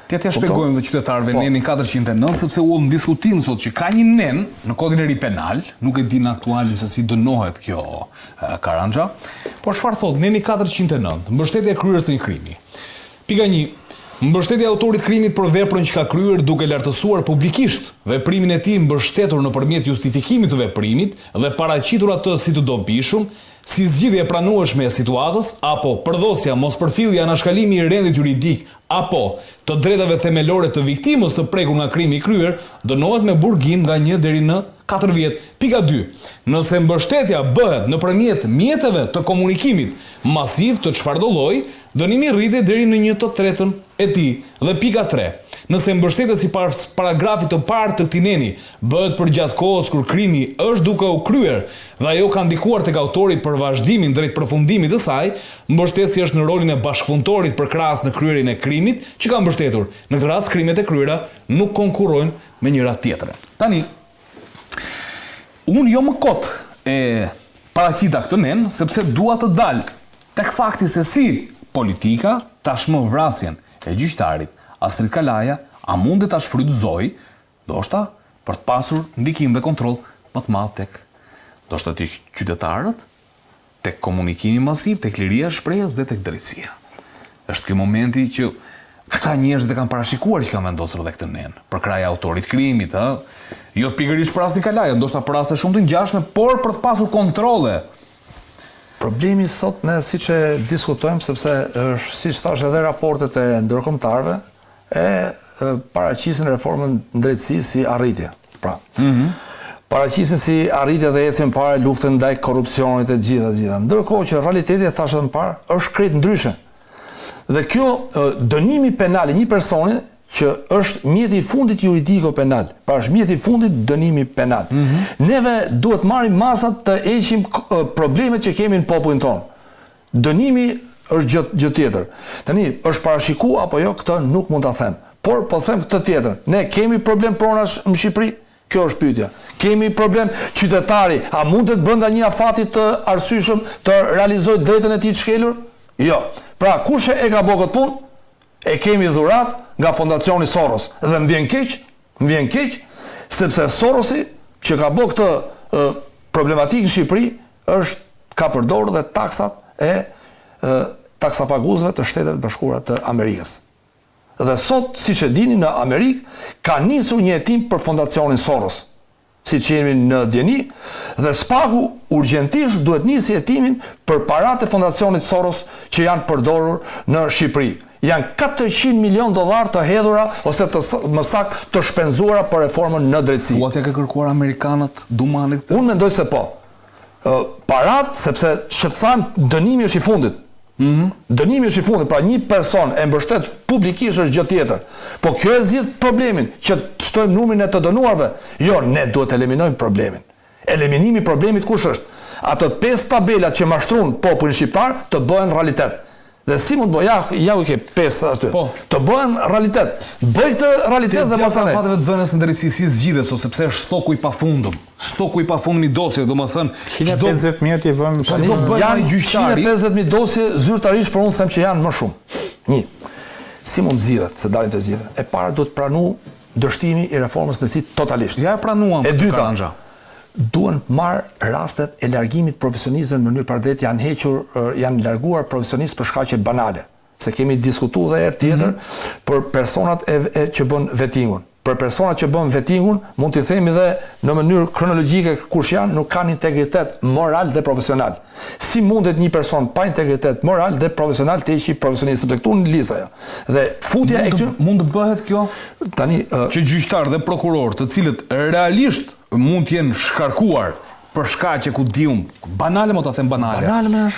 T'ja shpjegojmë dhe qytetarëve nenin 409, sepse u në diskutim sot që ka një nen në kodin e ri penal, nuk e din aktuali se si dënohet kjo Karanja, por çfarë thot neni 409, mbështetje e kryerjes së një krimi. Pika 1. Mbështetja e autorit krimit për veprën që ka kryer duke lartësuar publikisht veprimin e tij mbështetur nëpërmjet justifikimit të veprimit dhe paraqitur atë si të dobishëm, si zgjidhje e pranueshme e situatës, apo përdosja, mospërfillja, anashkalimi i rendit juridik, apo të drejtave themelore të viktimës të prekur nga krimi i kryer, dënohet me burgim nga 1 deri në 4 vjet. Pika 2. Nëse mbështetja bëhet nëpërmjet mjeteve të komunikimit masiv të çfarëdo lloji, dënimi rritet deri në 1/3 e tij. Dhe pika 3. Nëse mbështetja sipas paragrafit të parë të këtij neni bëhet për gjatë kohës kur krimi është duke u kryer dhe ajo ka ndikuar tek autori për vazhdimin drejt përfundimit të saj, mbështetësi është në rolin e bashkëpunëtorit për krahas në kryerjen e krimit që ka mbështetur. Në këtë rast krimet e kryera nuk konkurrojnë me njëra tjetrën. Tani, unë jo më kot e paraqita këtë nen sepse dua të dal tek fakti se si politika tashmë vrasjen e gjyqtarit Astrid Kalaja a mundet ta shfrytëzoj, ndoshta për të pasur ndikim dhe kontroll më të madh tek ndoshta tek qytetarët, tek komunikimi masiv, tek liria e shprehjes dhe tek drejtësia. Është ky momenti që këta njerëz e kanë parashikuar që kanë vendosur edhe këtë nen për krahje autorit krimit, ë? Jo pikërisht për Astrid Kalaja, ndoshta për raste shumë të ngjashme, por për të pasur kontrolle. Problemi sot ne siç e diskutojmë, sepse është siç thash edhe raportet e ndërkombëtarëve paraqisin reformën në drejtësi si arritje. Pra, paraqisin si arritje dhe ecën para luftën ndaj korrupsionit e gjitha. Ndërkohë që realiteti, thash edhe më parë, është krejt ndryshe. Dhe kjo dënimi penal i një personi që është mjeti i fundit juridiko penal, pra është mjeti i fundit dënimi penal. Neve duhet marrim masat të heqim problemet që kemi në popullin tonë. Dënimi është gjë tjetër. Tani, është parashiku apo jo, këtë nuk mund ta them. Por po them këtë tjetër. Ne kemi problem pronash në Shqipëri? Kjo është pyetja. Kemi problem qytetari, a mundet brenda një afati të arsyeshëm të realizojë drejtën e tij të shkelur? Jo. Pra, kush e ka bërë këtë punë? E kemi dhurat nga fondacioni Soros. Dhe më vjen keq, sepse Sorosi që ka bërë këtë problematikë në Shqipëri ka përdorur dhe taksat e taksapaguesve të Shteteve të Bashkuara të Amerikës. Dhe sot, siç e dini, në Amerikë ka nisur një hetim për fondacionin Soros, siç jemi në djeni, dhe spaku urgjentisht duhet nisi hetimin për paratë e fondacionit Soros që janë përdorur në Shqipëri. Janë $400 milion të hedhura ose më saktë të shpenzuara për reformën në drejtësi. Thuat ja ka kërkuar amerikanët Dumanit këtë? Unë mendoj se po. Parat, sepse që të thamë dënimi është i fundit. Dënimi është i fundit, pra një person e mbështet publikisht është gjë tjetër. Po kjo e zgjidh problemin, që të shtojmë numrin e të dënuarve. Jo, ne duhet të eliminojmë problemin. Eliminimi i problemit kush është? Ato 5 tabelat që mashtrun popullin shqiptar të bëhen realitet. Dhe si mund bëj, ja u ke 5 aty. Të bëhen realitet. Bëj këtë realitet dhe pasane. Fateve të vënës në drejtësi si zgjidhet, sepse është stoku i pafundëm. Stoku i pafundëm i dosjeve, domethënë 150.000 i vëmë. Janë 150.000 dosje zyrtarisht, por unë them që janë më shumë. Një. Si mund zgjidhet, se dalin të zgjidhen? E para duhet pranu dështimi i reformës në si totalisht. Ja e pranuam këtë Karanja. Duhen marrë rastet e largimit profesionistëve në mënyrë padrejtë, janë larguar profesionistë për shkaqe banale. Se kemi diskutuar edhe herë tjetër për personat që bën vettingun. Për personat që bën vettingun, mund t'i themi dhe në mënyrë kronologjike kush janë, nuk kanë integritet moral dhe profesional. Si mundet një person pa integritet moral dhe profesional të heqë profesionistë këtu në listë ajo. Dhe futja e këtyre mund të bëhet kjo tani që gjyqtar dhe prokuror, të cilët realisht mund të jenë shkarkuar për shkaqe ku diun, banale më ta them banale.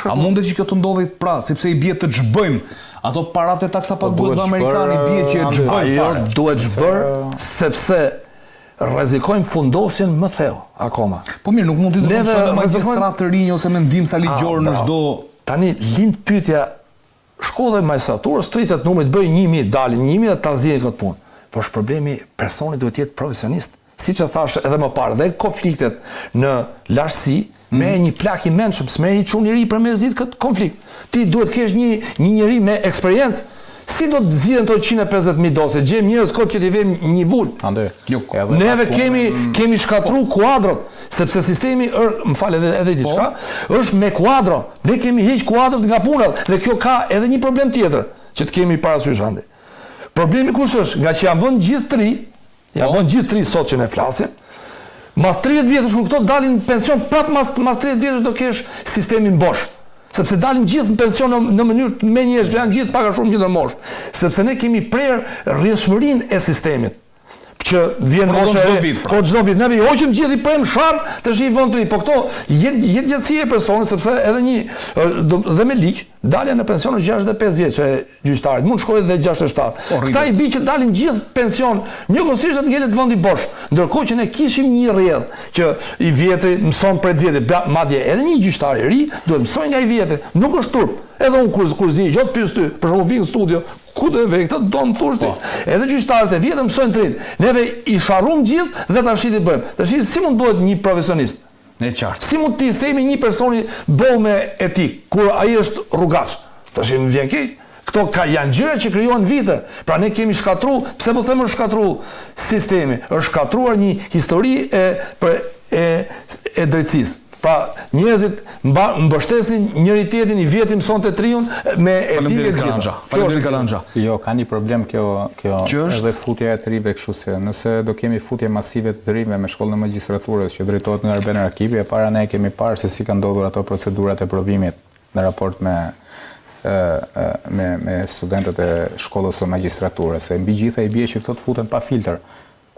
A mundet që kjo të ndodhi pra, sepse i bie të xhbëjmë ato paratë taksapaguesve amerikanë, i bie që e xhbëjmë. Ajo duhet xhbër sepse rrezikojmë fundosjen më thellë akoma. Po mirë, nuk mund të zgjidhim magjistrat të rinj ose mendim sa ligjor në çdo. Tani lind pyetja, shkolla e magjistraturës tritet numri të bëj 1000, dalin 1000 dhe ta zgjidhin këtë punë. Por është problemi, personi duhet të jetë profesionist. Si që thash edhe më parë, dhe konfliktet në lartësi, me një plak i mençëm, s'me i çun i ri për me zgjidh këtë konflikt. Ti duhet kesh një njeri me eksperiencë, Si do të zgjidhen to 150.000 dose? Gjejmë njerëz kot që t'i vëmë një vul. Neve kemi shkatru kuadrot, sepse sistemi më fal edhe diçka, është me kuadro. Ne kemi heq kuadrot nga puna dhe kjo ka edhe një problem tjetër që të kemi parasysh ande. Problemi kush është? Nga që janë vënë gjithë tri sot që ne flasim. Mas 30 vjetësh kur këto dalin në pension, prap mas 30 vjetësh do kesh sistemin bosh. Sepse dalin gjithë në pension në mënyrë me njerëz, janë gjithë pak a shumë gjithë në moshë. Sepse ne kemi prerë rrjedhshmërinë e sistemit. Që vjen mosha çdo vit. Ne hoqim gjithë i prem sharr, tash i vënë tri. Po këto jetë gjatësia e personit, sepse edhe dhe me ligj, dalja në pension është 65 vjeç e gjyqtarit, mund shkojë edhe 67. Këta i bi që dalin gjithë pension, njëkohësisht atë ngelet vendi bosh. Ndërkohë që ne kishim një rrjedh që i vjetri mëson prej vjetit, madje edhe një gjyqtar i ri duhet mësoj nga i vjetri, nuk është turp. Edhe unë kur zi, gjatë pyes ty, për shembull vin në studio, ku do të vë këtë do më thosh ti. Edhe gjyqtarët e vjetër mësojnë të rinj. Neve i sharrum gjithë dhe tash i bëjmë. Tash si mund bëhet një profesionist? Në qartë. Si mund t'i themi një personi bëu me etik kur ai është rrugaç? Tash më vjen keq. Këto janë gjëra që krijohen vite. Pra ne kemi shkatruar, pse po them është shkatruar sistemi? Është shkatruar një histori e drejtësisë. Pra njerëzit mbështesin njëri tjetrin, i vjeti mësonte triun me etikë të gjitha. Faleminderit Karanja. Jo, ka një problem kjo edhe futja e të rive kështu se nëse do kemi futje masive të rive me shkollën e magjistraturës që drejtohet nga Erben Rakipi, e para ne kemi parë se si kanë ndodhur ato procedurat e provimit në raport me studentët e shkollës së magjistraturës. E mbi gjitha i bie që këto të futen pa filter.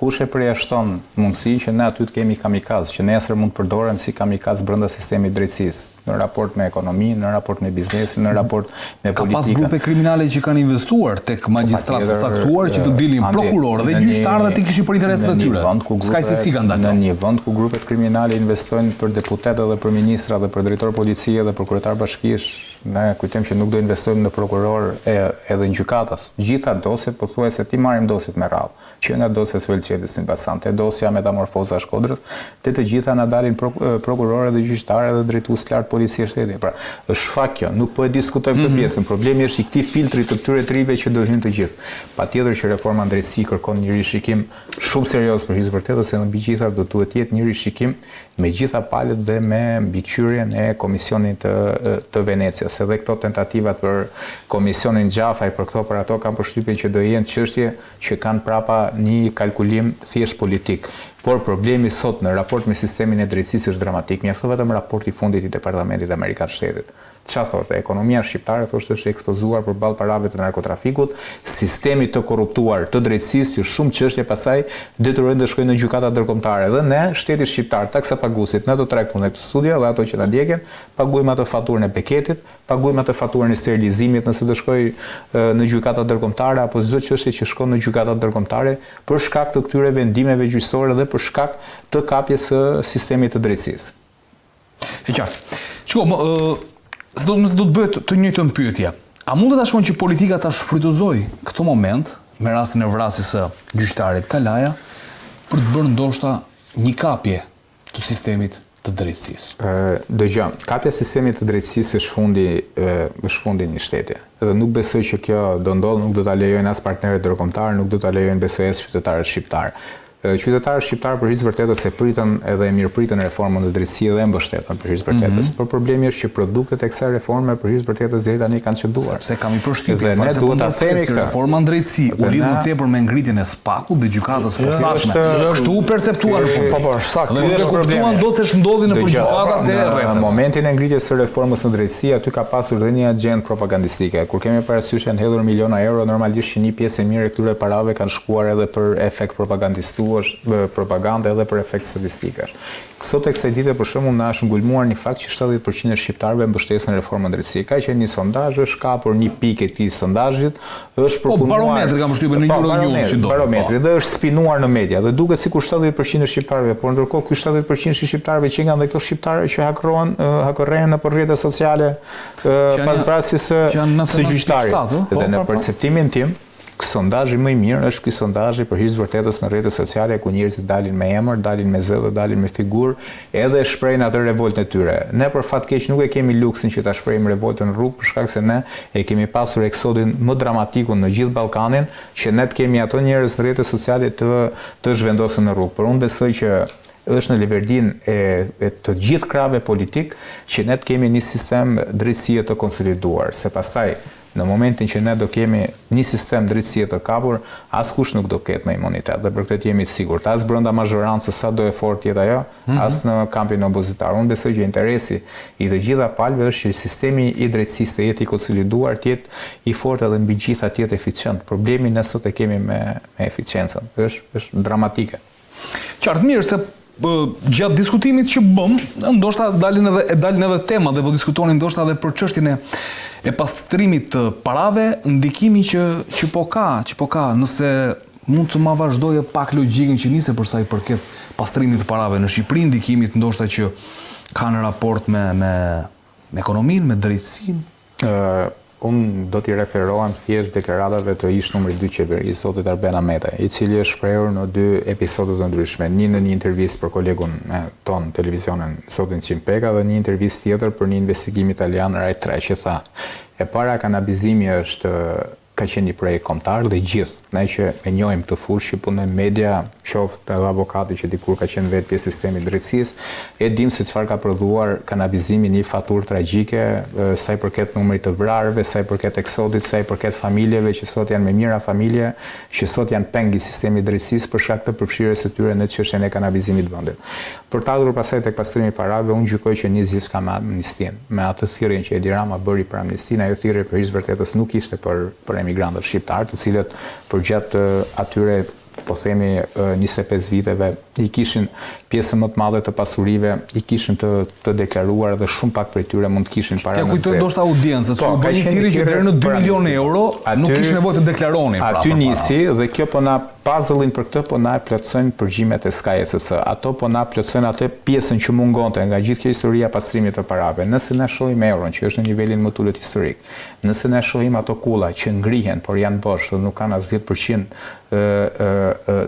Kush e përjashton mundësi që ne aty të kemi kamikaz, që nesër mund të përdoren si kamikaz brenda sistemit drejtësisë, në raport me ekonominë, në raport me biznesin, në raport me politikën. Ka pas grupe kriminale që kanë investuar tek magjistratë të caktuar që të dilin prokurorë dhe gjyqtarë dhe ti kishin për interesat e tyre. S'ka se si kanë dalë. Në një vend ku grupet kriminale investojnë për deputetë dhe për ministra dhe për drejtor policie dhe për kryetar bashkish, ne kujtojmë që nuk do investojmë në prokuror edhe në gjykatas. Gjitha dosjet pothuajse ti marrim dosjet me radhë, që nga dosja Suelçetis në pasante, dosja Metamorfoza Shkodrës, të gjitha na dalin prokurorë dhe gjyqtarë dhe drejtues të lartë policie shteti. Pra, është fakt kjo, nuk po e diskutojmë këtë pjesën. Problemi është i këtij filtri të këtyre trive që do hyjnë të gjithë. Patjetër që reforma drejtësi kërkon një rishikim shumë serioz për hir të vërtetës, se në mbi gjitha do duhet jetë një rishikim me gjitha palët dhe me mbikëqyrjen e Komisionit të Venecias. Edhe këto tentativat për Komisionin Gjafaj, për ato kanë përshtypjen që do jenë çështje që kanë prapa një kalkulim thjesht politik. Por problemi sot në raport me sistemin e drejtësisë është dramatik. Mjafton vetëm raporti i fundit i Departamentit Amerikan të Shtetit. Çfarë thotë? Ekonomia shqiptare thoshte është ekspozuar përballë parave të narkotrafikut, sistemi të korruptuar të drejtësisë, që shumë çështje pasaj detyrojnë të shkojnë në gjykata ndërkombëtare. Dhe ne, shteti shqiptar, taksapaguesit, ne do të trajtojmë këtë studio dhe ato që na ndjekën, paguajmë atë faturën e beketit, paguajmë atë faturën e sterilizimit nëse do shkoj në gjykata ndërkombëtare apo çdo çështje që shkon në gjykata ndërkombëtare për shkak të këtyre vendimeve gjyqësore dhe për shkak të kapjes së sistemit të drejtësisë. E qartë. Se do të bëhet të njëjtën pyetje. A mund të tashmon që politika ta shfrytëzoj këtë moment me rastin e vrasjes së gjyqtarit Kalaja për të bërë ndoshta një kapje të sistemit të drejtësisë? Dëgjoj, kapja e sistemit të drejtësisë është fundi një shteti. Dhe nuk besoj që kjo do ndodhë, nuk do ta lejojnë as partnerët ndërkombëtar, nuk do ta lejojnë besoj as qytetarët shqiptar. Qytetarët shqiptar për hir të vërtetës e pritën edhe e mirëpritën reformën e drejtësisë dhe e mbështetën për hir të vërtetës. Por problemi është që produktet e kësaj reforme për hir të vërtetës deri tani kanë çuduar. Sepse kam i përshtypjen ne duhet ta themi këtë. Reforma në drejtësi u lidh më tepër me ngritjen e spakut dhe gjykatës posaçme. Kështu u perceptuar po saktë. Dhe nuk kuptuan do se ç'ndodhi në gjykatat e rrethave. Në momentin e ngritjes së reformës në drejtësi, aty ka pasur dhe një agjend propagandistike. Kur kemi parasysh janë hedhur miliona euro, normalisht që një pjesë e mirë e këtyre parave kanë shkuar edhe për efekt propagandistues, propaganda edhe për efekt statistikash. Sot e kësaj dite për shembull na është ngulmuar një fakt që 70% e shqiptarëve mbështesin reformën drejtësisë. Ka qenë një sondazh, është kapur një pikë e këtij sondazhit, është përpunduar. Barometri kam përshtypjen në Euronews si do. Barometri dhe është spinuar në media dhe duket sikur 70% e shqiptarëve, por ndërkohë ky 70% e shqiptarëve që janë dhe këto shqiptarë që hakorren në rrjetet sociale pas vrasjes së gjyqtarit. Dhe në perceptimin tim, Sondazhi më i mirë është ky sondazhi për hir të vërtetës në rrjetet sociale ku njerëzit dalin me emër, dalin me zell, dalin me figurë, edhe shprehin atë revoltën e tyre. Ne për fat keq nuk e kemi luksin që ta shprehim revoltën në rrugë për shkak se ne e kemi pasur eksodin më dramatikun në gjithë Ballkanin, që ne të kemi ato njerëz në rrjetet sociale të zhvendosur në rrugë. Por unë besoj që është në liverdin e të gjithë krahëve politik që ne të kemi një sistem drejtësie të konsoliduar, se pastaj në momentin që ne do kemi një sistem drejtësie të kapur, askush nuk do ketë më imunitet, dhe për këtë jemi të sigurt. As brenda mazhorancës sa do e fortë jetë ajo, as në kampin opozitar. Unë besoj që interesi i të gjitha palëve është që sistemi i drejtësisë të jetë i konsoliduar, të jetë i fortë edhe mbi gjitha të jetë eficient. Problemi ne sot e kemi me eficiencën, është dramatike. Qartë, mirë se gjatë diskutimit që bëm, ndoshta dalin edhe tema dhe po diskutonin ndoshta edhe për çështjen e pastrimit të parave, ndikimi që po ka, nëse mund të ma vazhdoje pak logjikën që nise për sa i përket pastrimit të parave në Shqipëri, ndikimit ndoshta që ka në raport me ekonominë, me drejtësinë. Unë do t'i referohem thjesht deklaratave të ish numri 2 qeverisë, zotit Arben Ahmeta, i cili është shprehur në 2 episode të ndryshme. Një në një intervistë për kolegun ton televizionin Sotin Qimpeka dhe një intervistë tjetër për një investigim italian Rai 3 që tha: e para, kanabizimi ka qenë një projekt kombëtar dhe gjithë ne që e njohim këtë fushë, që punojmë media, qoftë edhe avokati që dikur ka qenë vetë pjesë sistemit drejtësisë, e dim se çfarë ka prodhuar kanabizimi, një faturë tragjike, sa i përket numrit të vrarëve, sa i përket eksodit, sa i përket familjeve që sot janë me mira familje, që sot janë pengi sistemit drejtësisë për shkak të përfshirjes së tyre në çështjen e kanabizimit të vendit. Për të ardhur pasaj tek pastrimi i parave, unë gjykoj që nisi ka me amnistin, me atë thirrjen që Edi Rama bëri për amnistin, ajo thirrje për hir vërtetës nuk ishte për emigrantët shqiptar, të cilët përgjatë atyre, po themi, 25 viteve, i kishin pjesën më të madhe të pasurive, i kishin të deklaruar dhe shumë pak prej tyre mund të kishin para në kujton ndoshta audiencës, që u bë një thirrje që deri në 2 milionë euro nuk kishte nevojë të deklaronin. Aty nisi dhe kjo po na puzzle-in për këtë po na e plotësojnë përgjimet e SKECC. Ato po na plotësojnë atë pjesën që mungonte nga gjithë kjo historia pastrimit të parave. Nëse ne shohim euron që është në nivelin më të ulët historik, nëse ne shohim ato kulla që ngrihen por janë bosh dhe nuk kanë as 10%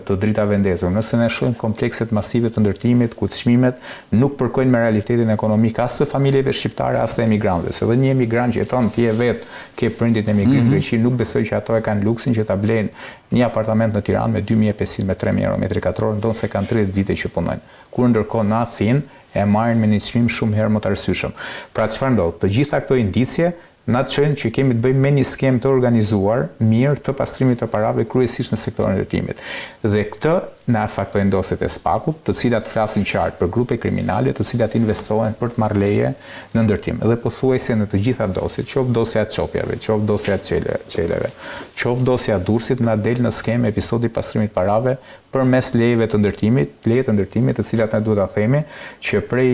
të drita vendesur, nëse ne shohim komplekset masive të ndërtimit ku çmimet nuk përkojnë me realitetin ekonomik as të familjeve shqiptare as të emigrantëve. Se dhe një emigrant që jeton ti e vet ke prindit emigrim në Greqi, nuk besoj që ato e kanë luksin që ta blejnë një apartament në Tiranë me 2500 me 3000 euro metri katror, ndonë se kanë 30 vite që punojnë. Kur ndërkohë në Athinë e marrin me një çmim shumë herë më të arsyeshëm. Pra çfarë ndodh? Të gjitha këto indicje na çojnë që kemi të bëjmë me një skemë të organizuar mirë të pastrimit të parave kryesisht në sektorin e ndërtimit. Dhe këtë na faktojnë dosjet e SPAK-ut, të cilat flasin qartë për grupe kriminale, të cilat investohen për të marrë leje në ndërtim. Dhe pothuajse në të gjitha dosjet, qoftë dosja e Çopjave, qoftë dosja e Çeleve, qoftë dosja e Durrësit, na del në skemë episodi pastrimit parave përmes lejeve të ndërtimit, të cilat ne duhet ta themi që prej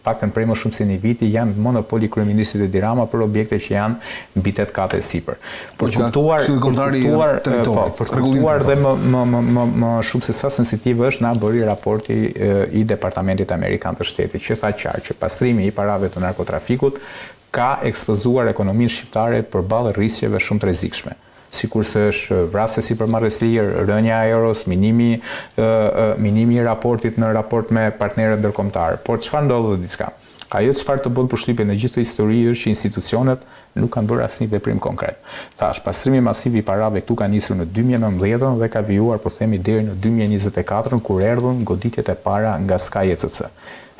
paktën prej më shumë se një viti janë monopoli kryeministit Edi Rama për objekte që janë mbi 8 kate sipër. Për kuptuar dhe më shumë se sa sensitiv është, na bëri raporti i Departamentit Amerikan të Shtetit, që tha qartë që pastrimi i parave të narkotrafikut ka ekspozuar ekonominë shqiptare përballë rrisjeve shumë të rrezikshme, sikurse është vrasje sipërmarrjes lirë, rënja e euros, minimi i raportit në raport me partnerët ndërkombëtar. Por çfarë ndodh diçka? Ajo çfarë të bën përshtypje në gjithë histori është që institucionet nuk kanë bërë asnjë veprim konkret. Thash, pastrimi masiv i parave këtu ka nisur në 2019 dhe ka vijuar, po themi, deri në 2024 kur erdhën goditjet e para nga SKECC.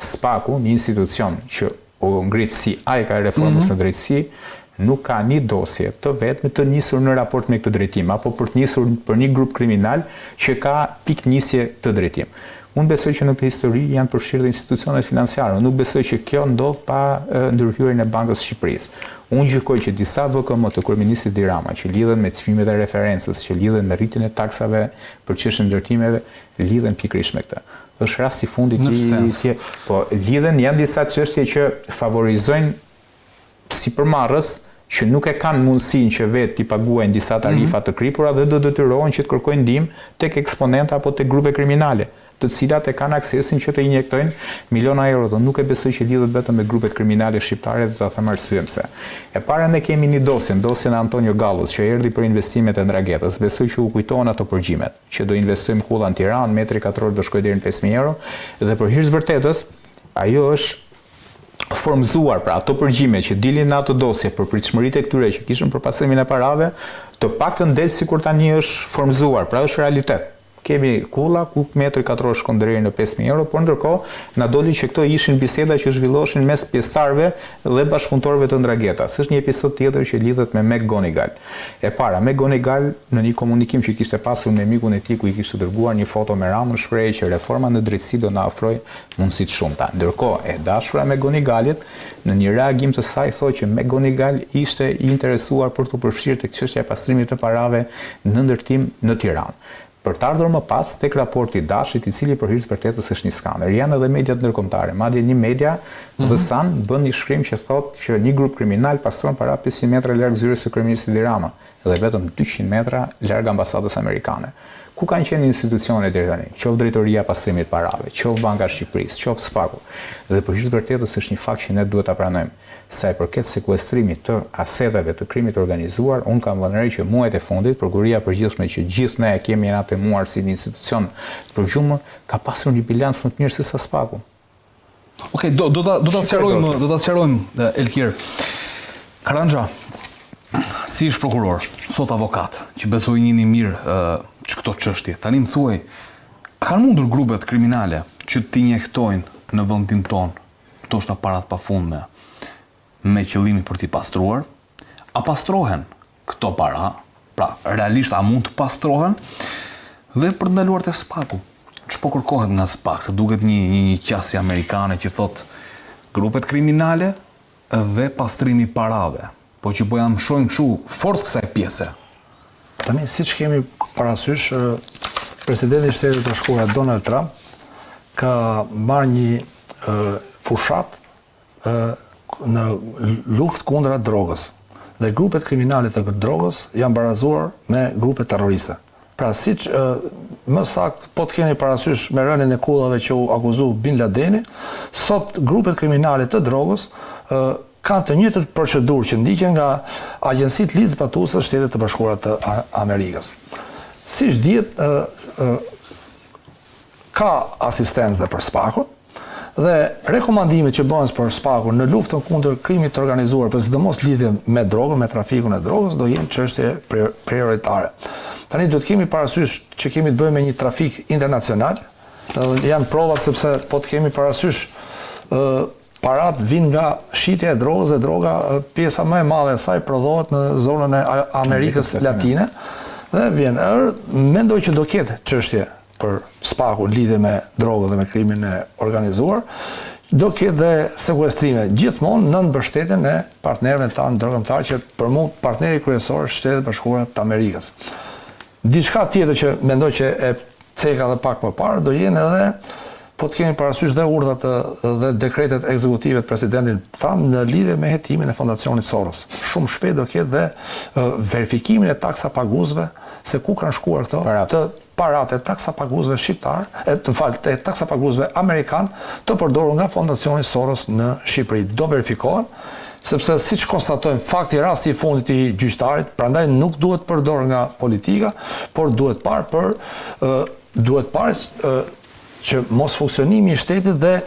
SPAK-u, një institucion që u ngrit si ai ka reformës në drejtësi, nuk ka një dosje të vetme të nisur në raport me këtë drejtim, apo për të nisur për një grup kriminal që ka piknisje të drejtim. Unë besoj që në këtë histori janë përfshirë dhe institucionet financiare. Unë nuk besoj që kjo ndodh pa ndërhyrjen e Bankës së Shqipërisë. Unë gjykoj që disa VKM të kryeministit Edi Rama që lidhen me çmimet e referencës, që lidhen me rritjen e taksave për çështjen e ndërtimeve, lidhen pikërisht me këtë. Është rasti i fundit po lidhen, janë disa çështje që favorizojnë sipërmarrës që nuk e kanë mundësinë që vetë t'i paguajnë disa tarifa të kripura dhe do detyrohen që të kërkojnë ndihmë tek eksponenta apo tek grupe kriminale. të cilat e kanë aksesin që të injektojnë miliona euro, dhe nuk e besoj që lidhet vetëm me grupet kriminale shqiptare, dhe ta them arsyen pse. E para ne kemi një dosjen e Antonio Gallus që erdhi për investimet e Ndragetës. Besoj që u kujtohen ato përgjimet, që do investojmë kulla në Tiranë, metri katror do shkojë deri në 5.000 euro, dhe për hir të vërtetës, ajo është formzuar, pra ato përgjime që dilin në ato dosje për pritshmëritë e këtyre që kishin për pasimin e parave, të paktën del sikur tani është formzuar, pra është realitet. Kemi kulla, ku metri katror shkon deri në 5.000 euro, por ndërkohë na doli që këto ishin biseda që zhvilloheshin mes pjesëtarëve dhe bashkëpunëtorëve të Ndragetës. Është një episod tjetër që lidhet me Meg Gonigal. E para, Meg Gonigal në një komunikim që kishte pasur me mikun e tij ku i kishte dërguar një foto me Ramën, shprehej që reforma në drejtësi do na ofrojë mundësi të shumta. Ndërkohë, e dashura me Gonigalit në një reagim të saj thotë që Meg Gonigal ishte i interesuar për të përfshirë tek çështja e pastrimit të parave në ndërtim në Tiranë. Për të ardhur më pas tek raporti i Dashit, i cili për hir të vërtetës është një skandal. Janë edhe mediat ndërkombëtare. Madje një media, The Sun, bën një shkrim që thotë që një grup kriminal pastron para 500 metra larg zyrës së kryeministit Rama dhe vetëm 200 metra larg ambasadës amerikane. Ku kanë qenë institucionet deri tani? Qoftë drejtoria pastrimit parave, qoftë Banka e Shqipërisë, qoftë Spaku. Dhe për hir të vërtetës është një fakt që ne duhet ta pranojmë. Sa i përket sekuestrimit të aseteve të krimit organizuar, unë kam vënë re që muajt e fundit, prokuroria e përgjithshme që gjithë ne e kemi na temuar si një institucion përgjumur, ka pasur një bilanc më të mirë se sa Spaku. Okej, do ta sqarojmë Elkir. Karanja, si ish prokuror, sot avokat, që besoj njihni mirë këto çështje. Tani më thuaj, a kanë mundur grupet kriminale që t'injektojnë në vendin ton, ndoshta parat pafundme, me qëllimi për t'i pastruar, a pastrohen këto para, pra realisht a mund të pastrohen, dhe për të ndaluar te Spaku. Ç'po kërkohet nga Spak, se duket një qasje amerikane që thot grupet kriminale dhe pastrimi parave, po që po janë mshojnë kështu fort kësaj pjese. Tani, siç kemi parasysh, presidenti i Shtetit të Bashkuar Donald Trump ka marrë një fushat në luftë kundra drogës. Dhe grupet kriminale të drogës janë barazuar me grupet terroriste. Pra, siç më saktë, po të keni parasysh me rënien e kullave që u akuzu Bin Ladeni, sot grupet kriminale të drogës kanë të njëjtët procedurë që ndiqen nga agjencitë ligjzbatuese të Shtetit të Bashkuara të Amerikës. Siç dihet, ka asistencë për Spakun, dhe rekomandimet që bëhen për Spakun në luftën kundër krimit të organizuar, për sidomos lidhje me drogën, me trafikun e drogës, do jenë çështje prioritare. Tani duhet kemi parasysh që kemi të bëjmë me një trafik internacional, janë provat sepse po të kemi parasysh parat vinë nga shitja e drogës, dhe droga, pjesa më e madhe e saj prodhohet në zonën e Amerikës Latine, dhe vjen. Mendoj që do ketë çështje për Spaku lidhje me drogën dhe me krimin e organizuar, do ketë dhe sekuestrime gjithmonë në mbështetjen e partnerëve tanë ndërkombëtar, që për mua partneri kryesor është Shtetet Bashkuara të Amerikës. Diçka tjetër që mendoj që e ceka dhe pak më parë do jenë edhe, po të kemi parasysh dhe urdhat dhe dekretet ekzekutive të presidentit Trump në lidhje me hetimin e fondacionit Soros. Shumë shpejt do ketë dhe verifikimin e taksa paguesve, se ku kanë shkuar këto të parat e taksa paguesve shqiptar, e taksa paguesve amerikan të përdorur nga fondacioni Soros në Shqipëri. Do verifikohen, sepse siç konstatojmë, fakti rasti i fundit i gjyqtarit, prandaj nuk duhet përdorur nga politika, por duhet parë që mos funksionimi i shtetit dhe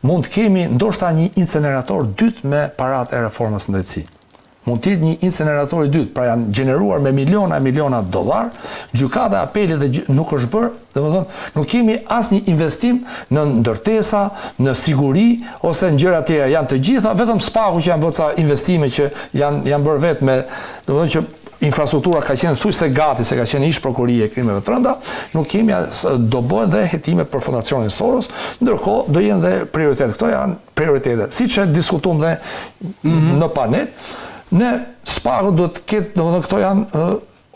mund të kemi ndoshta një incinerator dytë me parat e reformës në drejtësi. Mund të jetë një incinerator i dytë, pra janë gjeneruar me miliona dollar, gjykata e apelit dhe nuk është bërë, domethënë nuk kemi asnjë investim në ndërtesa, në siguri ose në gjëra të tjera, janë të gjitha vetëm Spaku që janë bërë ca investime që janë bërë vetë me, domethënë që infrastruktura ka qenë thjesht gati, se ka qenë ish prokuria e krimeve të rënda, nuk kemi, do bëhen dhe hetime për fondacionin Soros, ndërkohë do jenë dhe prioritet. Këto janë prioritete. Siç e diskutuam dhe në panel, ne Spaku duhet të ketë, domethënë këto janë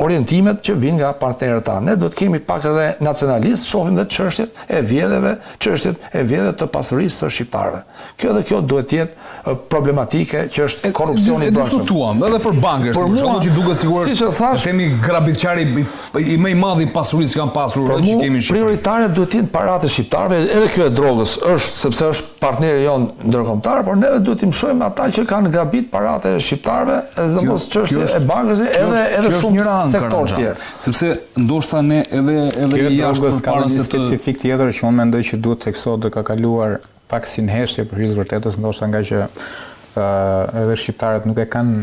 orientimet që vinë nga partnerët tanë. Ne do të kemi pak edhe nacionalistë, shohim dhe çështjet e vjedhjeve, çështjet e vjedhjeve të pasurisë së shqiptarëve. Kjo duhet të jetë problematike që është korrupsioni i brendshëm. Diskutuam edhe për bankers, për shkak që duket sigurisht themi grabitçari i më i madh i pasurisë që kanë pasur që kemi në Shqipëri. Prioritare duhet të jenë paratë e shqiptarëve, edhe kjo e drogës është sepse është partneri jonë ndërkombëtar, por neve duhet të mshojmë ata që kanë grabit paratë e shqiptarëve, sidomos çështja e bankëve, edhe shumë sektor tjerë. Sepse ndoshta ne edhe jashtë përpara se të specifik tjetër që unë mendoj që duhet teksohet ka kaluar pak si nështje për hir vërtetës, ndoshta nga që edhe shqiptarët nuk e kanë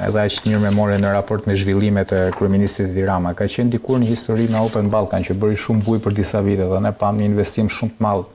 edhe aq mirë memorie në raport me zhvillimet e kryeministrit Edi Rama. Ka qenë dikur një histori me Open Balkan që bëri shumë bujë për disa vite dhe ne pam një investim shumë të madh